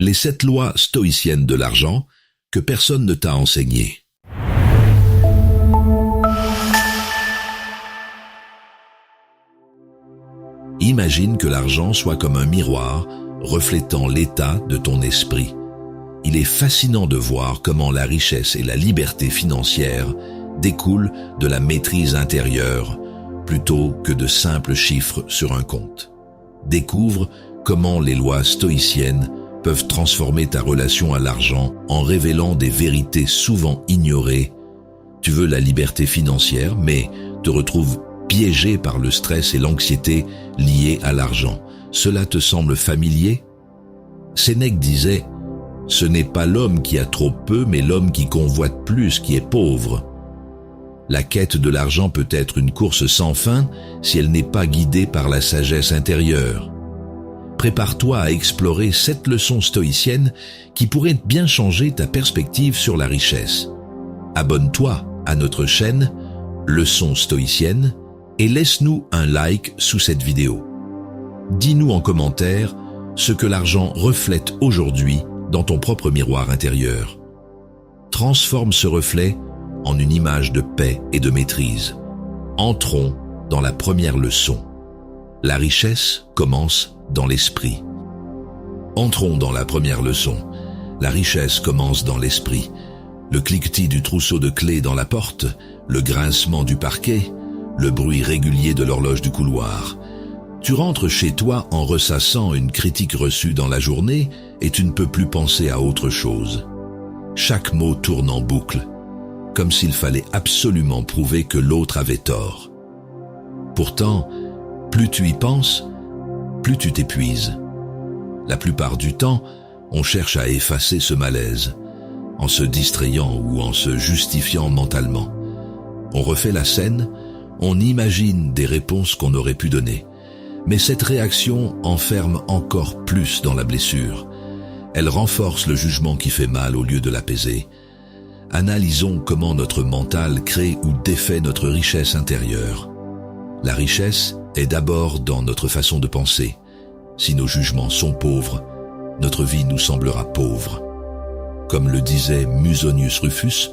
Les 7 lois stoïciennes de l'argent que personne ne t'a enseignées. Imagine que l'argent soit comme un miroir reflétant l'état de ton esprit. Il est fascinant de voir comment la richesse et la liberté financière découlent de la maîtrise intérieure plutôt que de simples chiffres sur un compte. Découvre comment les lois stoïciennes peuvent transformer ta relation à l'argent en révélant des vérités souvent ignorées. Tu veux la liberté financière, mais te retrouves piégé par le stress et l'anxiété liés à l'argent. Cela te semble familier? Sénèque disait « Ce n'est pas l'homme qui a trop peu, mais l'homme qui convoite plus qui est pauvre ». La quête de l'argent peut être une course sans fin si elle n'est pas guidée par la sagesse intérieure. Prépare-toi à explorer 7 leçons stoïciennes qui pourraient bien changer ta perspective sur la richesse. Abonne-toi à notre chaîne Leçons stoïciennes et laisse-nous un like sous cette vidéo. Dis-nous en commentaire ce que l'argent reflète aujourd'hui dans ton propre miroir intérieur. Transforme ce reflet en une image de paix et de maîtrise. Entrons dans la première leçon. La richesse commence dans l'esprit. Entrons dans la première leçon. La richesse commence dans l'esprit. Le cliquetis du trousseau de clés dans la porte, le grincement du parquet, le bruit régulier de l'horloge du couloir. Tu rentres chez toi en ressassant une critique reçue dans la journée et tu ne peux plus penser à autre chose. Chaque mot tourne en boucle, comme s'il fallait absolument prouver que l'autre avait tort. Pourtant, plus tu y penses, plus tu t'épuises. La plupart du temps, on cherche à effacer ce malaise, en se distrayant ou en se justifiant mentalement. On refait la scène, on imagine des réponses qu'on aurait pu donner. Mais cette réaction enferme encore plus dans la blessure. Elle renforce le jugement qui fait mal au lieu de l'apaiser. Analysons comment notre mental crée ou défait notre richesse intérieure. La richesse est d'abord dans notre façon de penser. Si nos jugements sont pauvres, notre vie nous semblera pauvre. Comme le disait Musonius Rufus,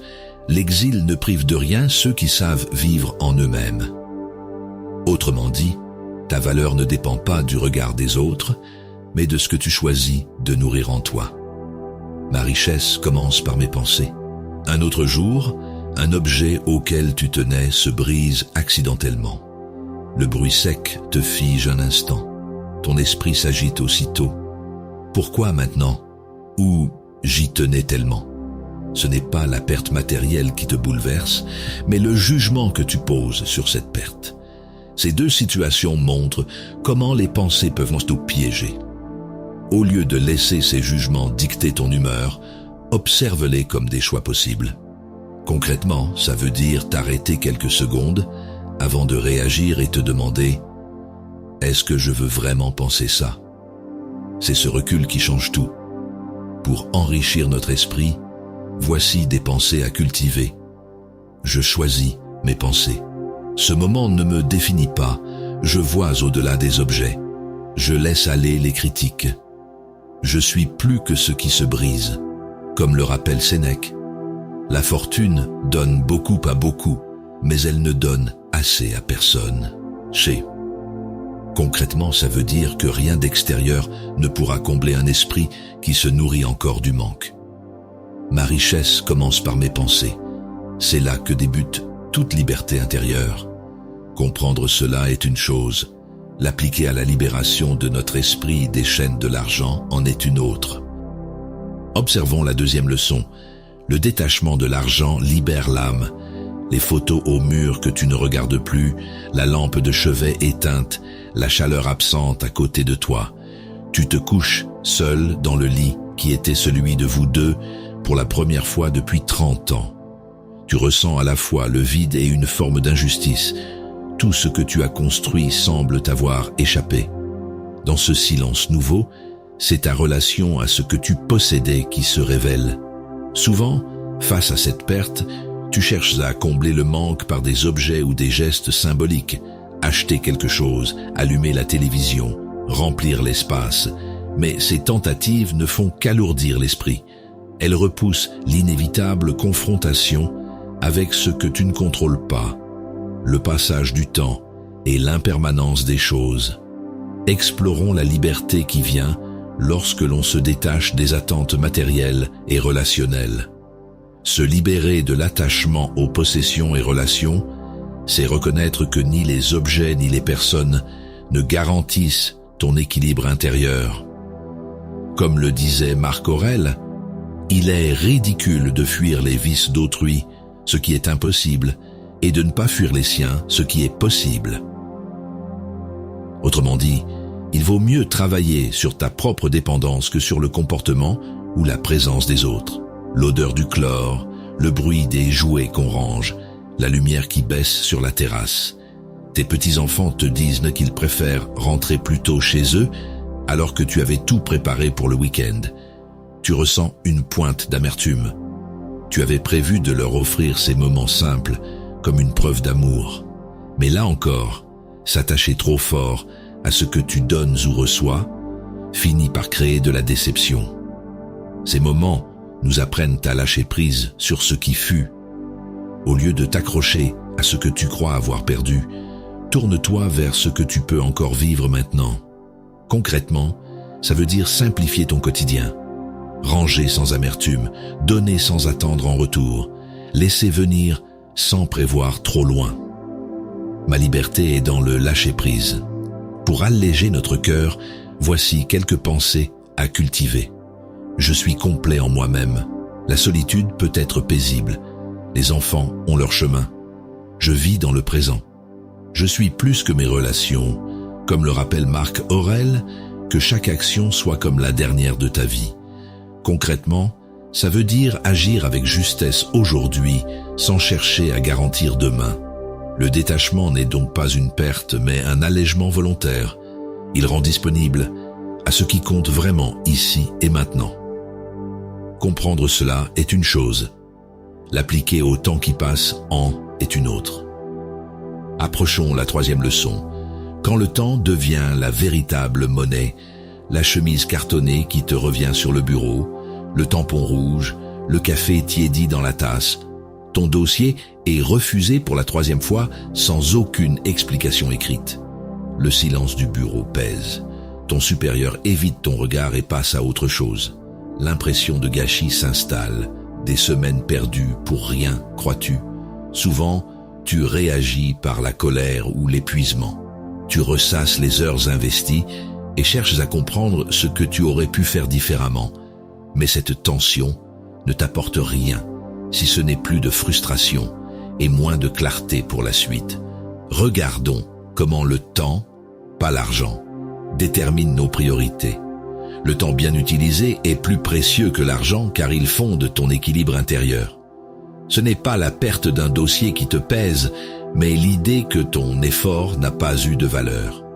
l'exil ne prive de rien ceux qui savent vivre en eux-mêmes. Autrement dit, ta valeur ne dépend pas du regard des autres, mais de ce que tu choisis de nourrir en toi. Ma richesse commence par mes pensées. Un autre jour, un objet auquel tu tenais se brise accidentellement. Le bruit sec te fige un instant. Ton esprit s'agite aussitôt. Pourquoi maintenant? Ou j'y tenais tellement? Ce n'est pas la perte matérielle qui te bouleverse, mais le jugement que tu poses sur cette perte. Ces 2 situations montrent comment les pensées peuvent nous piéger. Au lieu de laisser ces jugements dicter ton humeur, observe-les comme des choix possibles. Concrètement, ça veut dire t'arrêter quelques secondes avant de réagir et te demander « Est-ce que je veux vraiment penser ça ?» C'est ce recul qui change tout. Pour enrichir notre esprit, voici des pensées à cultiver. Je choisis mes pensées. Ce moment ne me définit pas, je vois au-delà des objets. Je laisse aller les critiques. Je suis plus que ce qui se brise. Comme le rappelle Sénèque, la fortune donne beaucoup à beaucoup, mais elle ne donne assez à personne. Concrètement, ça veut dire que rien d'extérieur ne pourra combler un esprit qui se nourrit encore du manque. Ma richesse commence par mes pensées. C'est là que débute toute liberté intérieure. Comprendre cela est une chose. L'appliquer à la libération de notre esprit des chaînes de l'argent en est une autre. Observons la deuxième leçon. Le détachement de l'argent libère l'âme. Les photos au mur que tu ne regardes plus, la lampe de chevet éteinte, la chaleur absente à côté de toi. Tu te couches seul dans le lit qui était celui de vous deux pour la première fois depuis 30 ans. Tu ressens à la fois le vide et une forme d'injustice. Tout ce que tu as construit semble t'avoir échappé. Dans ce silence nouveau, c'est ta relation à ce que tu possédais qui se révèle. Souvent, face à cette perte, tu cherches à combler le manque par des objets ou des gestes symboliques. Acheter quelque chose, allumer la télévision, remplir l'espace. Mais ces tentatives ne font qu'alourdir l'esprit. Elles repoussent l'inévitable confrontation avec ce que tu ne contrôles pas, le passage du temps et l'impermanence des choses. Explorons la liberté qui vient lorsque l'on se détache des attentes matérielles et relationnelles. Se libérer de l'attachement aux possessions et relations, c'est reconnaître que ni les objets ni les personnes ne garantissent ton équilibre intérieur. Comme le disait Marc Aurèle, il est ridicule de fuir les vices d'autrui, ce qui est impossible, et de ne pas fuir les siens, ce qui est possible. Autrement dit, il vaut mieux travailler sur ta propre dépendance que sur le comportement ou la présence des autres. L'odeur du chlore, le bruit des jouets qu'on range, la lumière qui baisse sur la terrasse. Tes petits-enfants te disent qu'ils préfèrent rentrer plus tôt chez eux alors que tu avais tout préparé pour le week-end. Tu ressens une pointe d'amertume. Tu avais prévu de leur offrir ces moments simples comme une preuve d'amour. Mais là encore, s'attacher trop fort à ce que tu donnes ou reçois finit par créer de la déception. Ces moments nous apprennent à lâcher prise sur ce qui fut. Au lieu de t'accrocher à ce que tu crois avoir perdu, tourne-toi vers ce que tu peux encore vivre maintenant. Concrètement, ça veut dire simplifier ton quotidien. Ranger sans amertume, donner sans attendre en retour, laisser venir sans prévoir trop loin. Ma liberté est dans le lâcher-prise. Pour alléger notre cœur, voici quelques pensées à cultiver. Je suis complet en moi-même. La solitude peut être paisible. Les enfants ont leur chemin. Je vis dans le présent. Je suis plus que mes relations. Comme le rappelle Marc Aurèle, que chaque action soit comme la dernière de ta vie. Concrètement, ça veut dire agir avec justesse aujourd'hui, sans chercher à garantir demain. Le détachement n'est donc pas une perte, mais un allègement volontaire. Il rend disponible à ce qui compte vraiment ici et maintenant. Comprendre cela est une chose. L'appliquer au temps qui passe en est une autre. Approchons la troisième leçon. Quand le temps devient la véritable monnaie, la chemise cartonnée qui te revient sur le bureau, le tampon rouge, le café tiédi dans la tasse, ton dossier est refusé pour la troisième fois sans aucune explication écrite. Le silence du bureau pèse. Ton supérieur évite ton regard et passe à autre chose. L'impression de gâchis s'installe. Des semaines perdues pour rien, crois-tu? Souvent, tu réagis par la colère ou l'épuisement. Tu ressasses les heures investies et cherches à comprendre ce que tu aurais pu faire différemment. Mais cette tension ne t'apporte rien, si ce n'est plus de frustration et moins de clarté pour la suite. Regardons comment le temps, pas l'argent, détermine nos priorités. Le temps bien utilisé est plus précieux que l'argent car il fonde ton équilibre intérieur. Ce n'est pas la perte d'un dossier qui te pèse, mais l'idée que ton effort n'a pas eu de valeur.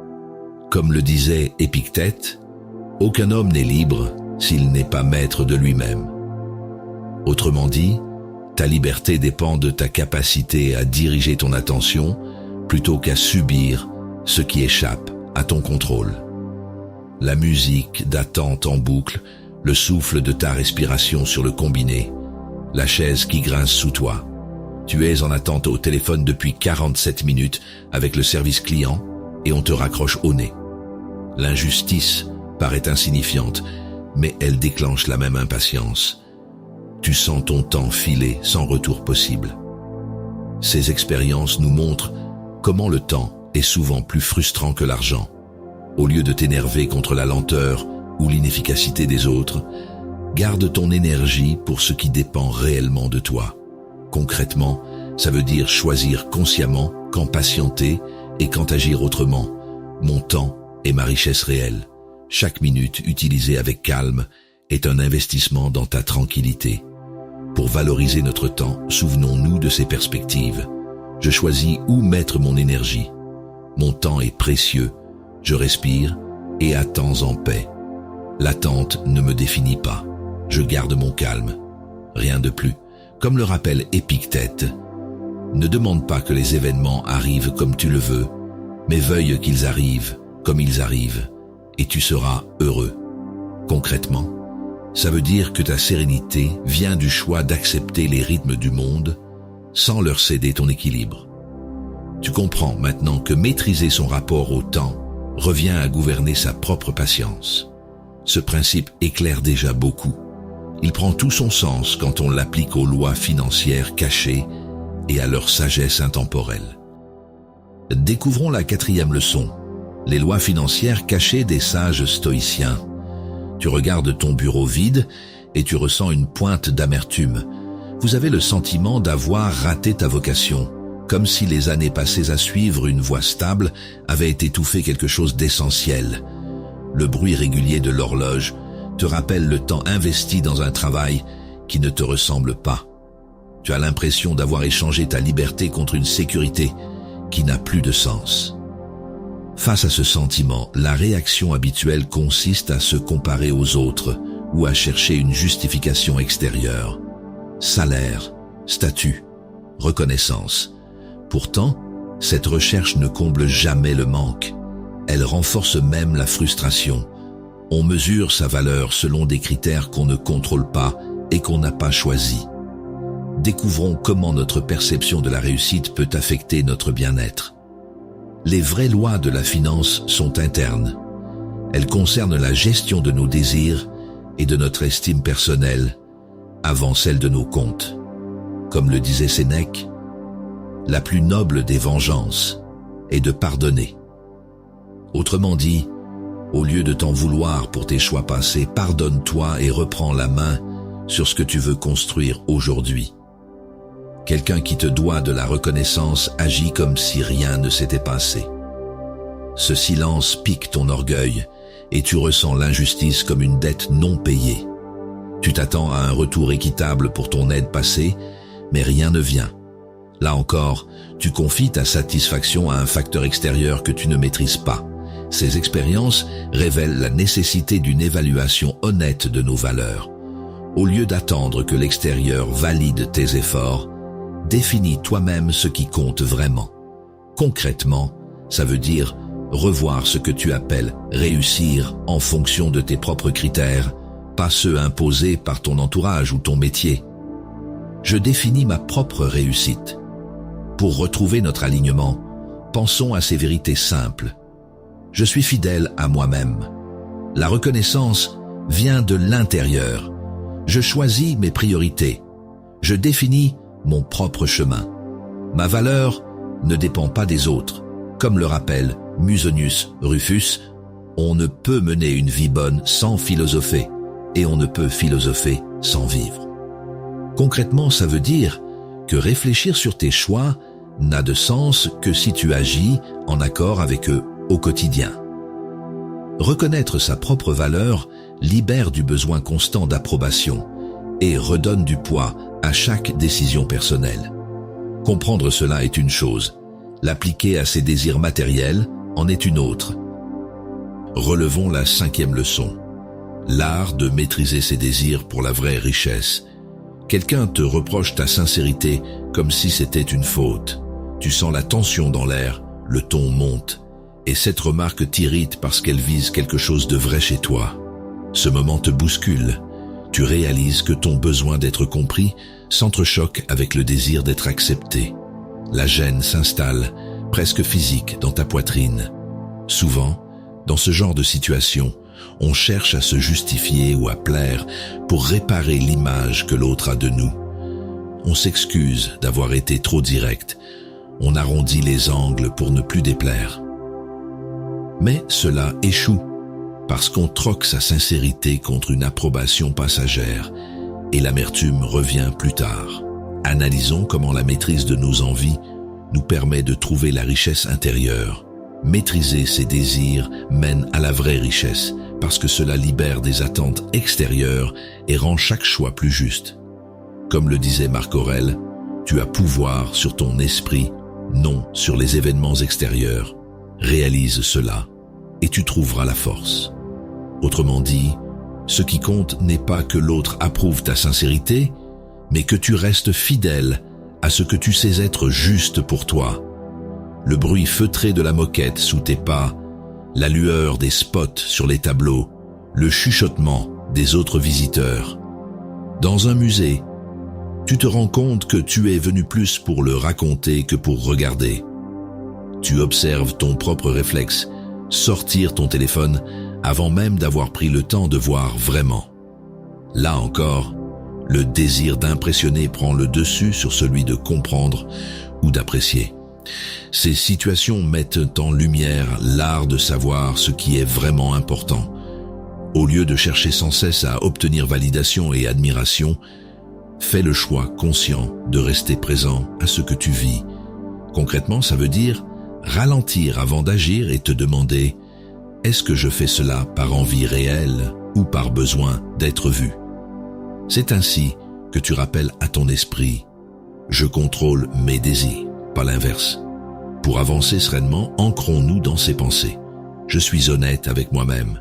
Comme le disait Épictète, aucun homme n'est libre s'il n'est pas maître de lui-même. Autrement dit, ta liberté dépend de ta capacité à diriger ton attention plutôt qu'à subir ce qui échappe à ton contrôle. La musique d'attente en boucle, le souffle de ta respiration sur le combiné, la chaise qui grince sous toi. Tu es en attente au téléphone depuis 47 minutes avec le service client et on te raccroche au nez. L'injustice paraît insignifiante, mais elle déclenche la même impatience. Tu sens ton temps filer sans retour possible. Ces expériences nous montrent comment le temps est souvent plus frustrant que l'argent. Au lieu de t'énerver contre la lenteur ou l'inefficacité des autres, garde ton énergie pour ce qui dépend réellement de toi. Concrètement, ça veut dire choisir consciemment quand patienter et quand agir autrement. Mon temps est ma richesse réelle. Chaque minute utilisée avec calme est un investissement dans ta tranquillité. Pour valoriser notre temps, souvenons-nous de ces perspectives. Je choisis où mettre mon énergie. Mon temps est précieux. Je respire et attends en paix. L'attente ne me définit pas. Je garde mon calme. Rien de plus. Comme le rappelle Épictète, ne demande pas que les événements arrivent comme tu le veux, mais veuille qu'ils arrivent comme ils arrivent, et tu seras heureux. Concrètement, ça veut dire que ta sérénité vient du choix d'accepter les rythmes du monde sans leur céder ton équilibre. Tu comprends maintenant que maîtriser son rapport au temps revient à gouverner sa propre patience. Ce principe éclaire déjà beaucoup. Il prend tout son sens quand on l'applique aux lois financières cachées et à leur sagesse intemporelle. Découvrons la 4e leçon, les lois financières cachées des sages stoïciens. Tu regardes ton bureau vide et tu ressens une pointe d'amertume. Vous avez le sentiment d'avoir raté ta vocation, comme si les années passées à suivre une voie stable avaient étouffé quelque chose d'essentiel. Le bruit régulier de l'horloge te rappelle le temps investi dans un travail qui ne te ressemble pas. Tu as l'impression d'avoir échangé ta liberté contre une sécurité qui n'a plus de sens. Face à ce sentiment, la réaction habituelle consiste à se comparer aux autres ou à chercher une justification extérieure. Salaire, statut, reconnaissance. Pourtant, cette recherche ne comble jamais le manque. Elle renforce même la frustration. On mesure sa valeur selon des critères qu'on ne contrôle pas et qu'on n'a pas choisis. Découvrons comment notre perception de la réussite peut affecter notre bien-être. Les vraies lois de la finance sont internes. Elles concernent la gestion de nos désirs et de notre estime personnelle avant celle de nos comptes. Comme le disait Sénèque, la plus noble des vengeances est de pardonner. Autrement dit, au lieu de t'en vouloir pour tes choix passés, pardonne-toi et reprends la main sur ce que tu veux construire aujourd'hui. Quelqu'un qui te doit de la reconnaissance agit comme si rien ne s'était passé. Ce silence pique ton orgueil et tu ressens l'injustice comme une dette non payée. Tu t'attends à un retour équitable pour ton aide passée, mais rien ne vient. Là encore, tu confies ta satisfaction à un facteur extérieur que tu ne maîtrises pas. Ces expériences révèlent la nécessité d'une évaluation honnête de nos valeurs. Au lieu d'attendre que l'extérieur valide tes efforts, définis toi-même ce qui compte vraiment. Concrètement, ça veut dire revoir ce que tu appelles réussir en fonction de tes propres critères, pas ceux imposés par ton entourage ou ton métier. Je définis ma propre réussite. Pour retrouver notre alignement, pensons à ces vérités simples. Je suis fidèle à moi-même. La reconnaissance vient de l'intérieur. Je choisis mes priorités. Je définis mon propre chemin. Ma valeur ne dépend pas des autres. Comme le rappelle Musonius Rufus, on ne peut mener une vie bonne sans philosopher, et on ne peut philosopher sans vivre. Concrètement, ça veut dire que réfléchir sur tes choix n'a de sens que si tu agis en accord avec eux au quotidien. Reconnaître sa propre valeur libère du besoin constant d'approbation et redonne du poids à chaque décision personnelle. Comprendre cela est une chose, l'appliquer à ses désirs matériels en est une autre. Relevons la 5e leçon, l'art de maîtriser ses désirs pour la vraie richesse. Quelqu'un te reproche ta sincérité comme si c'était une faute. Tu sens la tension dans l'air, le ton monte, et cette remarque t'irrite parce qu'elle vise quelque chose de vrai chez toi. Ce moment te bouscule. Tu réalises que ton besoin d'être compris s'entrechoque avec le désir d'être accepté. La gêne s'installe, presque physique, dans ta poitrine. Souvent, dans ce genre de situation, on cherche à se justifier ou à plaire pour réparer l'image que l'autre a de nous. On s'excuse d'avoir été trop direct. On arrondit les angles pour ne plus déplaire. Mais cela échoue, parce qu'on troque sa sincérité contre une approbation passagère, et l'amertume revient plus tard. Analysons comment la maîtrise de nos envies nous permet de trouver la richesse intérieure. Maîtriser ses désirs mène à la vraie richesse, parce que cela libère des attentes extérieures et rend chaque choix plus juste. Comme le disait Marc Aurèle, tu as pouvoir sur ton esprit, non sur les événements extérieurs. Réalise cela et tu trouveras la force. Autrement dit, ce qui compte n'est pas que l'autre approuve ta sincérité, mais que tu restes fidèle à ce que tu sais être juste pour toi. Le bruit feutré de la moquette sous tes pas, la lueur des spots sur les tableaux le chuchotement des autres visiteurs. Dans un musée, tu te rends compte que tu es venu plus pour le raconter que pour regarder. Tu observes ton propre réflexe, sortir ton téléphone avant même d'avoir pris le temps de voir vraiment. Là encore, le désir d'impressionner prend le dessus sur celui de comprendre ou d'apprécier. Ces situations mettent en lumière l'art de savoir ce qui est vraiment important. Au lieu de chercher sans cesse à obtenir validation et admiration, fais le choix conscient de rester présent à ce que tu vis. Concrètement, ça veut dire ralentir avant d'agir et te demander « Est-ce que je fais cela par envie réelle ou par besoin d'être vu ?» C'est ainsi que tu rappelles à ton esprit « Je contrôle mes désirs », pas l'inverse. Pour avancer sereinement, ancrons-nous dans ces pensées. Je suis honnête avec moi-même.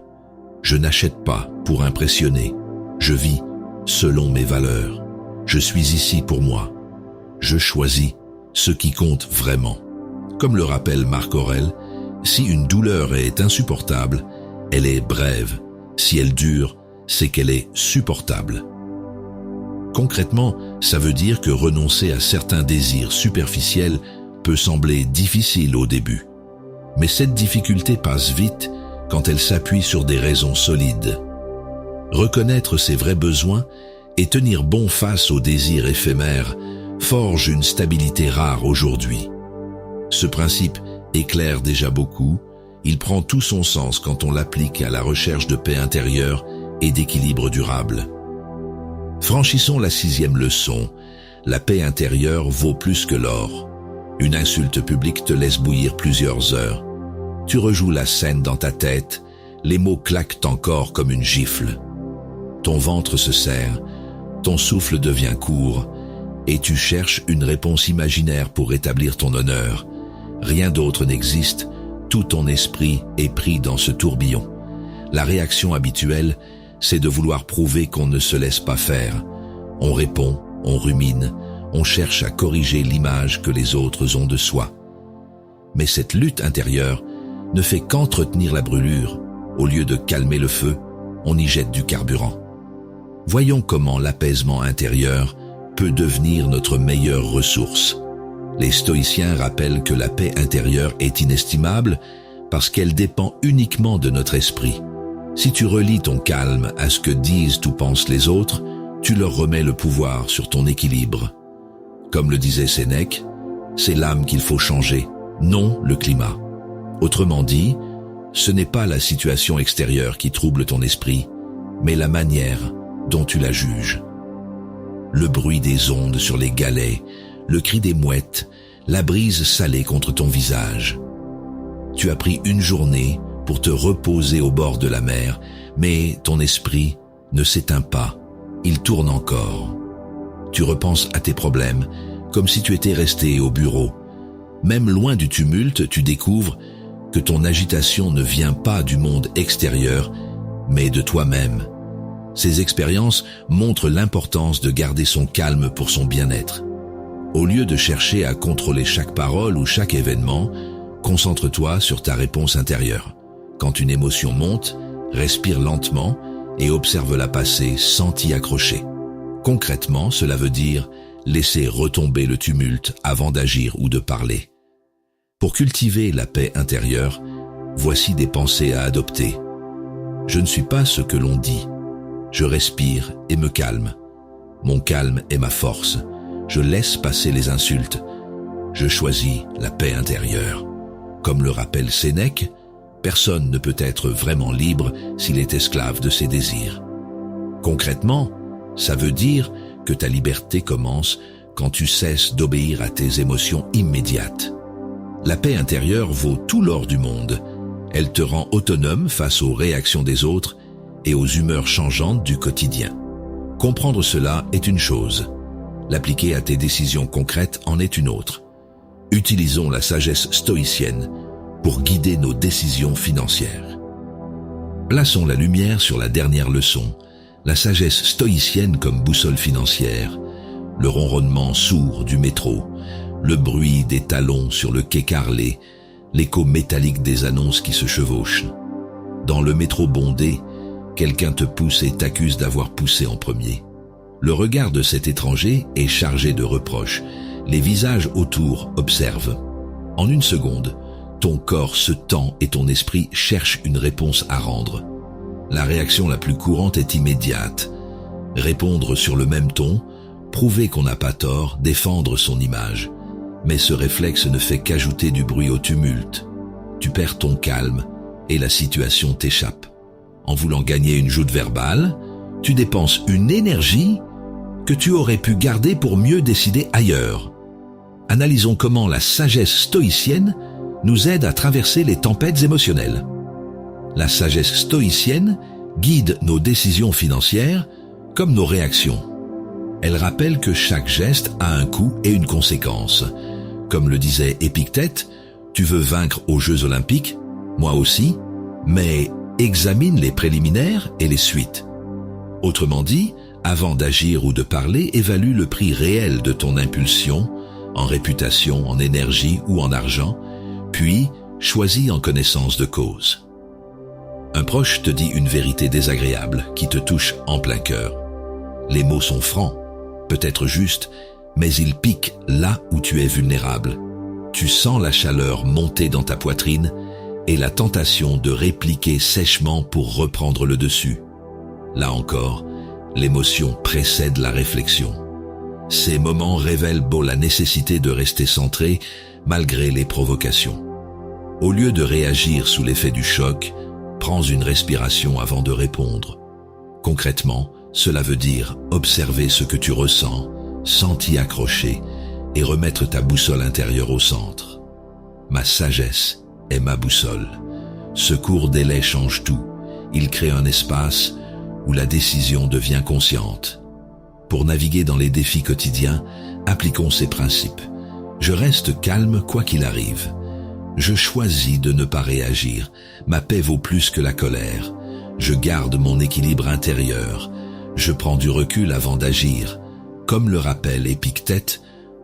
Je n'achète pas pour impressionner. Je vis selon mes valeurs. Je suis ici pour moi. Je choisis ce qui compte vraiment. Comme le rappelle Marc Aurèle, si une douleur est insupportable, elle est brève. Si elle dure, c'est qu'elle est supportable. Concrètement, ça veut dire que renoncer à certains désirs superficiels peut sembler difficile au début. Mais cette difficulté passe vite quand elle s'appuie sur des raisons solides. Reconnaître ses vrais besoins et tenir bon face aux désirs éphémères forge une stabilité rare aujourd'hui. Ce principe éclaire déjà beaucoup, il prend tout son sens quand on l'applique à la recherche de paix intérieure et d'équilibre durable. Franchissons la 6e leçon, la paix intérieure vaut plus que l'or. Une insulte publique te laisse bouillir plusieurs heures. Tu rejoues la scène dans ta tête, les mots claquent encore comme une gifle. Ton ventre se serre, ton souffle devient court, et tu cherches une réponse imaginaire pour rétablir ton honneur. Rien d'autre n'existe, tout ton esprit est pris dans ce tourbillon. La réaction habituelle, c'est de vouloir prouver qu'on ne se laisse pas faire. On répond, on rumine, on cherche à corriger l'image que les autres ont de soi. Mais cette lutte intérieure ne fait qu'entretenir la brûlure. Au lieu de calmer le feu, on y jette du carburant. Voyons comment l'apaisement intérieur peut devenir notre meilleure ressource. Les stoïciens rappellent que la paix intérieure est inestimable parce qu'elle dépend uniquement de notre esprit. Si tu relis ton calme à ce que disent ou pensent les autres, tu leur remets le pouvoir sur ton équilibre. Comme le disait Sénèque, c'est l'âme qu'il faut changer, non le climat. Autrement dit, ce n'est pas la situation extérieure qui trouble ton esprit, mais la manière dont tu la juges. Le bruit des ondes sur les galets, le cri des mouettes, la brise salée contre ton visage. Tu as pris une journée pour te reposer au bord de la mer, mais ton esprit ne s'éteint pas, il tourne encore. Tu repenses à tes problèmes, comme si tu étais resté au bureau. Même loin du tumulte, tu découvres que ton agitation ne vient pas du monde extérieur, mais de toi-même. Ces expériences montrent l'importance de garder son calme pour son bien-être. Au lieu de chercher à contrôler chaque parole ou chaque événement, concentre-toi sur ta réponse intérieure. Quand une émotion monte, respire lentement et observe-la passer sans t'y accrocher. Concrètement, cela veut dire laisser retomber le tumulte avant d'agir ou de parler. Pour cultiver la paix intérieure, voici des pensées à adopter. Je ne suis pas ce que l'on dit. Je respire et me calme. Mon calme est ma force. Je laisse passer les insultes. Je choisis la paix intérieure. Comme le rappelle Sénèque, personne ne peut être vraiment libre s'il est esclave de ses désirs. Concrètement, ça veut dire que ta liberté commence quand tu cesses d'obéir à tes émotions immédiates. La paix intérieure vaut tout l'or du monde. Elle te rend autonome face aux réactions des autres et aux humeurs changeantes du quotidien. Comprendre cela est une chose. L'appliquer à tes décisions concrètes en est une autre. Utilisons la sagesse stoïcienne pour guider nos décisions financières. Plaçons la lumière sur la dernière leçon, la sagesse stoïcienne comme boussole financière, le ronronnement sourd du métro, le bruit des talons sur le quai carrelé, l'écho métallique des annonces qui se chevauchent. Dans le métro bondé, quelqu'un te pousse et t'accuse d'avoir poussé en premier. Le regard de cet étranger est chargé de reproches. Les visages autour observent. En une seconde, ton corps se tend et ton esprit cherche une réponse à rendre. La réaction la plus courante est immédiate. Répondre sur le même ton, prouver qu'on n'a pas tort, défendre son image. Mais ce réflexe ne fait qu'ajouter du bruit au tumulte. Tu perds ton calme et la situation t'échappe. En voulant gagner une joute verbale, tu dépenses une énergie que tu aurais pu garder pour mieux décider ailleurs. Analysons comment la sagesse stoïcienne nous aide à traverser les tempêtes émotionnelles. La sagesse stoïcienne guide nos décisions financières comme nos réactions. Elle rappelle que chaque geste a un coût et une conséquence. Comme le disait Épictète, tu veux vaincre aux Jeux Olympiques, moi aussi, mais examine les préliminaires et les suites. Autrement dit, avant d'agir ou de parler, évalue le prix réel de ton impulsion, en réputation, en énergie ou en argent, puis choisis en connaissance de cause. Un proche te dit une vérité désagréable qui te touche en plein cœur. Les mots sont francs, peut-être justes, mais ils piquent là où tu es vulnérable. Tu sens la chaleur monter dans ta poitrine et la tentation de répliquer sèchement pour reprendre le dessus. Là encore, l'émotion précède la réflexion. Ces moments révèlent la nécessité de rester centré malgré les provocations. Au lieu de réagir sous l'effet du choc, prends une respiration avant de répondre. Concrètement, cela veut dire observer ce que tu ressens, sans t'y accrocher et remettre ta boussole intérieure au centre. Ma sagesse est ma boussole. Ce court délai change tout. Il crée un espace où la décision devient consciente. Pour naviguer dans les défis quotidiens, appliquons ces principes. Je reste calme quoi qu'il arrive. Je choisis de ne pas réagir. Ma paix vaut plus que la colère. Je garde mon équilibre intérieur. Je prends du recul avant d'agir. Comme le rappelle Épictète,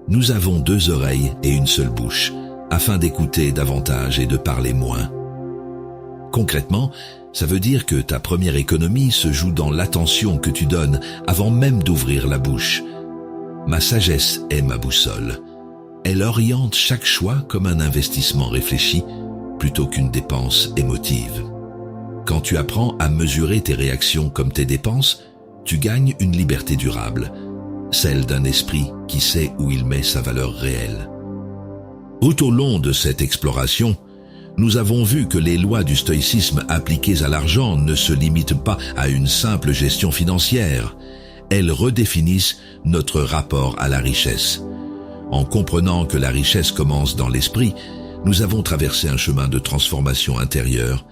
nous avons 2 oreilles et une seule bouche, afin d'écouter davantage et de parler moins. Concrètement, ça veut dire que ta première économie se joue dans l'attention que tu donnes avant même d'ouvrir la bouche. Ma sagesse est ma boussole. Elle oriente chaque choix comme un investissement réfléchi plutôt qu'une dépense émotive. Quand tu apprends à mesurer tes réactions comme tes dépenses, tu gagnes une liberté durable, celle d'un esprit qui sait où il met sa valeur réelle. Tout au long de cette exploration, nous avons vu que les lois du stoïcisme appliquées à l'argent ne se limitent pas à une simple gestion financière. Elles redéfinissent notre rapport à la richesse. En comprenant que la richesse commence dans l'esprit, nous avons traversé un chemin de transformation intérieure,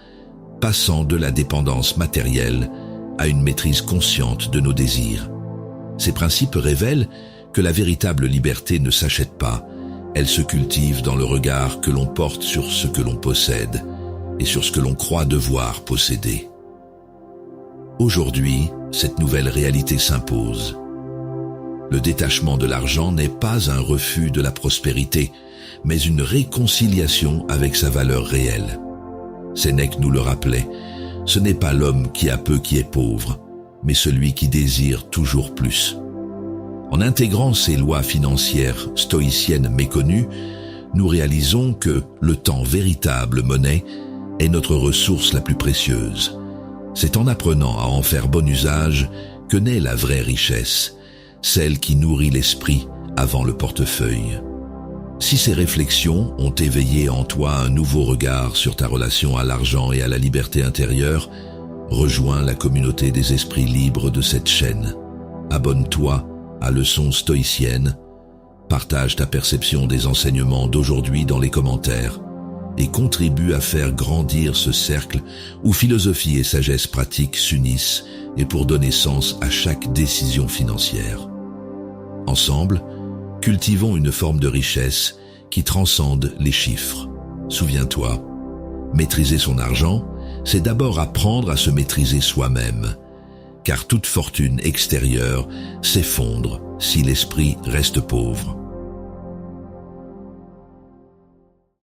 passant de la dépendance matérielle à une maîtrise consciente de nos désirs. Ces principes révèlent que la véritable liberté ne s'achète pas, elle se cultive dans le regard que l'on porte sur ce que l'on possède et sur ce que l'on croit devoir posséder. Aujourd'hui, cette nouvelle réalité s'impose. Le détachement de l'argent n'est pas un refus de la prospérité, mais une réconciliation avec sa valeur réelle. Sénèque nous le rappelait, ce n'est pas l'homme qui a peu qui est pauvre, mais celui qui désire toujours plus. En intégrant ces lois financières stoïciennes méconnues, nous réalisons que le temps, véritable monnaie, est notre ressource la plus précieuse. C'est en apprenant à en faire bon usage que naît la vraie richesse, celle qui nourrit l'esprit avant le portefeuille. Si ces réflexions ont éveillé en toi un nouveau regard sur ta relation à l'argent et à la liberté intérieure, rejoins la communauté des esprits libres de cette chaîne. Abonne-toi à Leçons stoïciennes, partage ta perception des enseignements d'aujourd'hui dans les commentaires et contribue à faire grandir ce cercle où philosophie et sagesse pratique s'unissent et pour donner sens à chaque décision financière. Ensemble, cultivons une forme de richesse qui transcende les chiffres. Souviens-toi, maîtriser son argent, c'est d'abord apprendre à se maîtriser soi-même, car toute fortune extérieure s'effondre si l'esprit reste pauvre.